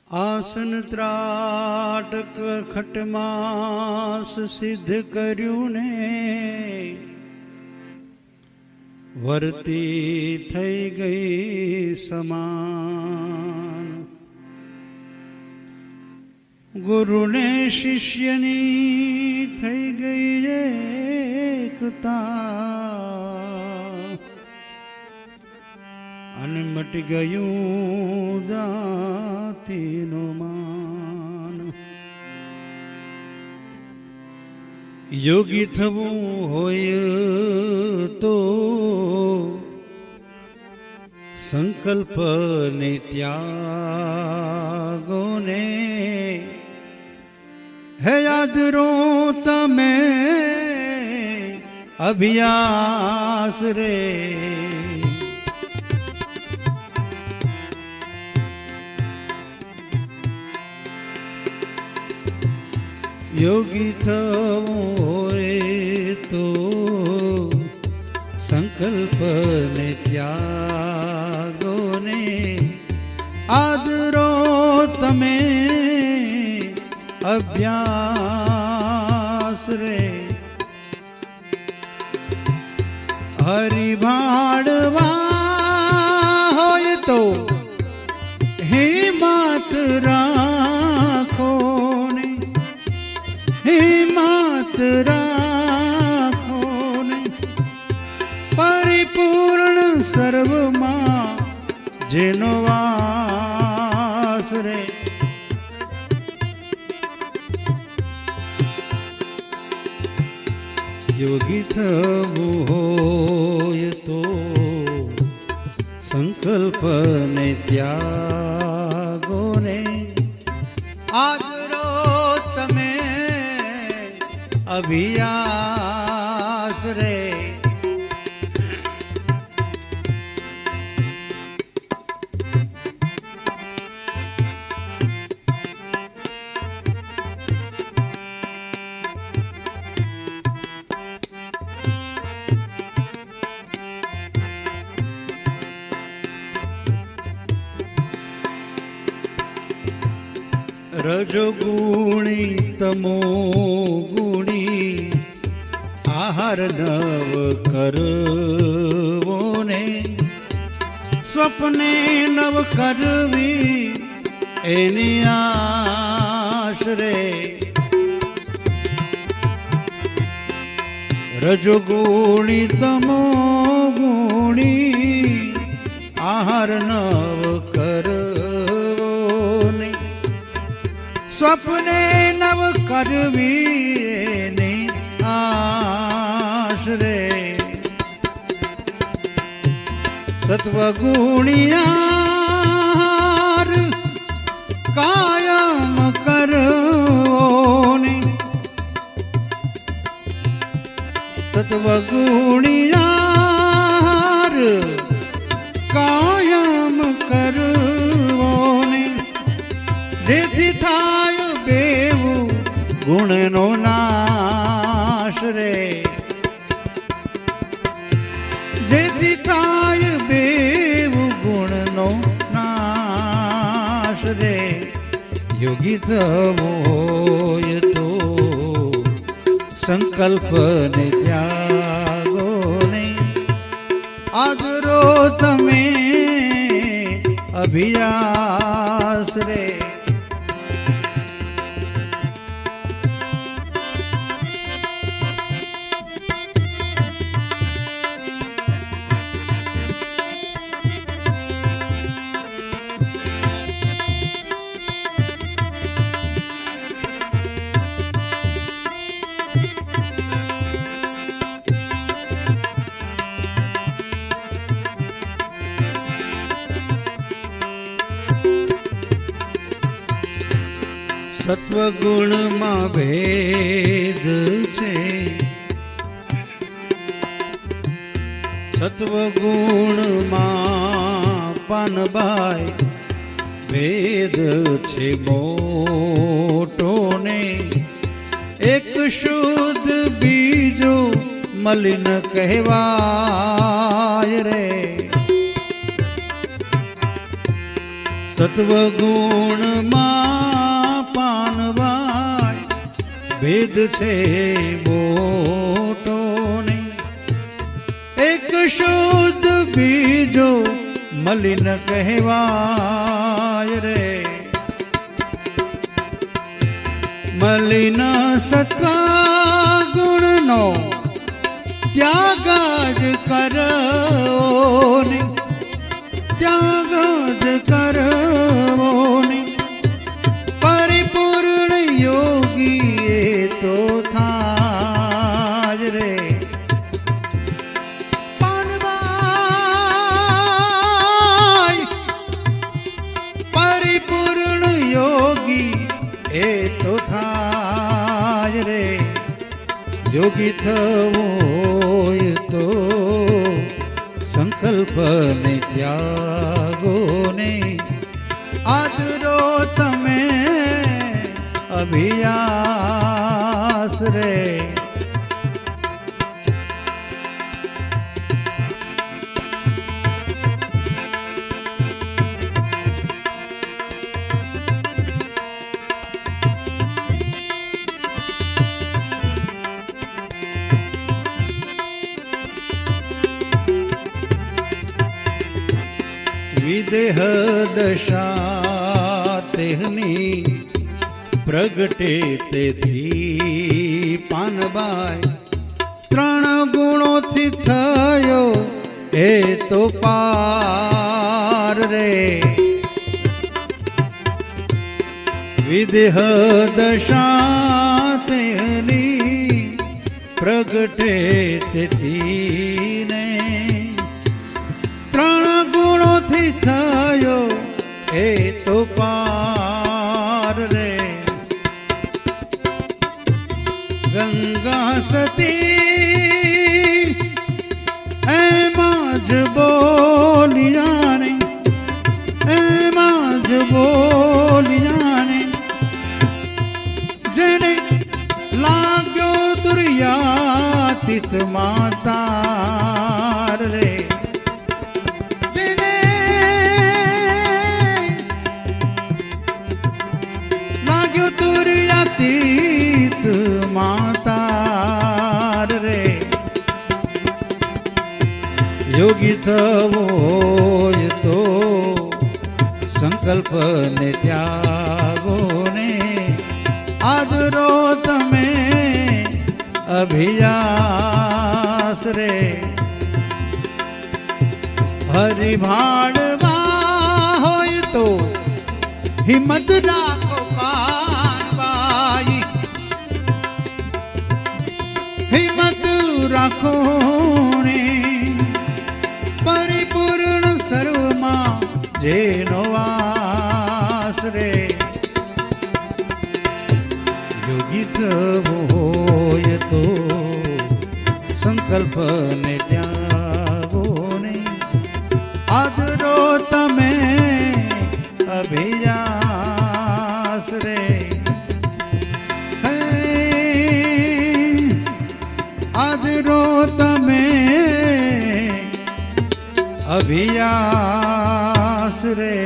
આસન ત્રાટક ખટમાસ સિદ્ધ કર્યું ને વર્તી થઈ ગઈ સમાન. ગુરુને શિષ્યની થઈ ગઈ એકતા અને મટી ગયું જાતિનું માન. યોગી થવું હોય તો સંકલ્પ ને ત્યાગો ને હે યાદ રો તમે અભ્યાસ રે. યોગી થવું હોય તો સંકલ્પ ને ત્યાગો ને આદરો તમે અભ્યાસ રે. હરિભાડવા હોય તો હિંમત રાખો ને હિંમત રાખો ને પરિપૂર્ણ સર્વમાં જેનો વાસ રે. યોગી થવું હોય તો સંકલ્પ ને ત્યાગો ને આદરો તમે અભ્યાસ રે. રજોગુણી તમો ગુણી આહાર નવ કરવો ને સ્વપ્ને નવ કરવી એની આશરે. રજોગુણી તમો ગુણી આહાર નવ કરવો ને સ્વપ્ને નવ કરવી ને આશરે. સત્વગુણિયાર કાયમ કરવો ને સત્વગુણિયાર કાયમ કરવો ને જેથી થાય બેવું ગુણનો નાશ રે. જેથી થાય બેવું ગુણનો નાશ રે. યોગી થવું હોય તો સંકલ્પ ને ત્યાગો ને આદરો તમે અભ્યાસ રે. સત્વગુણમાં ભેદ છે સત્વગુણમાં પાનબાઈ ભેદ છે મોટો ને એક શુદ્ધ બીજો મલિન કહેવાય રે. સત્વગુણમાં પાનવાય ભેદ છે મોટો નહીં. એક શુદ્ધ બીજો મલિન કહેવાય રે. મલિન સત્વગુણનો ત્યાગ જ કરવો ને, ત્યાગ જ કરવો ને. પરિપૂર્ણ યોગી એ તો થાય રે. પાનવાય પરિપૂર્ણ યોગી એ તો થાય રે. યોગી થવું હોય તો સંકલ્પ ને ત્યાગો ને આદરો તમે અભિયાસ રે. વિદેહ દશા તેહની પ્રગટે તેથી પાનબાઈ. ત્રણ ગુણોથી થયો એ તો પાર રે. વિદેહ દશા તેહની પ્રગટે તેથી ને ત્રણ ગુણોથી થયો એ તો પાર રે. ગંગા સતી એમાં જ બોલિયા ને, એમાં જ બોલિયા ને. જેને લાગ્યો દુર્યાતીત માતાર રે. તીત માતાર રે. યોગી થવો હોય તો સંકલ્પ ને ત્યાગો ને આદરો તમે અભિયાસ રે. હરિભાળવા હોય તો હિંમત રાખો પાનબાઈ. હિંમત રાખો ને પરિપૂર્ણ સર્વમાં જેનો વાસ રે. યોગી થવું હોય તો સંકલ્પ ને ત્યાગો ને આદરો તમે અભિયાસ રે. આદરો તમે અભિયાસ રે.